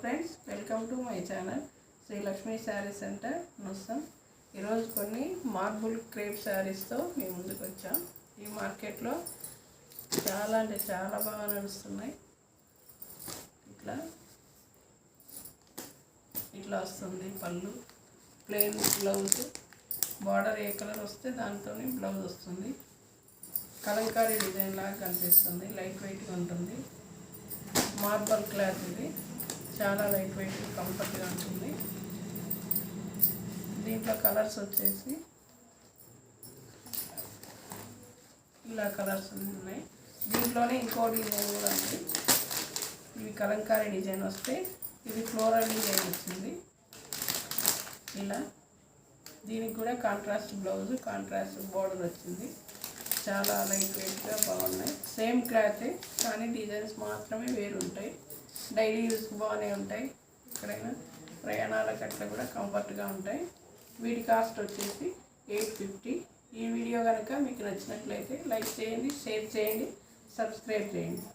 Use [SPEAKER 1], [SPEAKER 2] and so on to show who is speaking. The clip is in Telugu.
[SPEAKER 1] Friends, welcome to my channel Shri Lakshmi saree centre Nossam. ఈరోజు కొన్ని మార్బుల్ క్రేప్ శారీస్తో మేము ముందుకు వచ్చాం. ఈ మార్కెట్లో చాలా అంటే చాలా బాగా నడుస్తున్నాయి. ఇట్లా వస్తుంది పళ్ళు, ప్లెయిన్ బ్లౌజ్, బార్డర్ ఏ కలర్ వస్తే దాంతో బ్లౌజ్ వస్తుంది. కలంకారీ డిజైన్ లాగా కనిపిస్తుంది. లైట్ వెయిట్గా ఉంటుంది. మార్బల్ క్లాత్ ఇది, చాలా లైట్ వెయిట్, కంఫర్ట్గా ఉంటుంది. దీంట్లో కలర్స్ వచ్చేసి ఇలా కలర్స్ ఉన్నాయి. దీంట్లోనే ఇంకో డిజైన్ కూడా ఉంది. ఇవి కలంకారీ డిజైన్ వస్తే ఇది ఫ్లోరల్ డిజైన్ వచ్చింది. ఇలా దీనికి కూడా కాంట్రాస్ట్ బ్లౌజ్, కాంట్రాస్ట్ బోర్డర్ వచ్చింది. చాలా లైట్ వెయిట్గా బాగున్నాయి. సేమ్ క్లాతే కానీ డిజైన్స్ మాత్రమే వేరు ఉంటాయి. డైలీ యూస్కి బాగానే ఉంటాయి. ఎక్కడైనా ప్రయాణాలకు అట్లా కూడా కంఫర్ట్గా ఉంటాయి. వీటి కాస్ట్ వచ్చేసి 850. ఈ వీడియో కనుక మీకు నచ్చినట్లయితే లైక్ చేయండి, షేర్ చేయండి, సబ్స్క్రైబ్ చేయండి.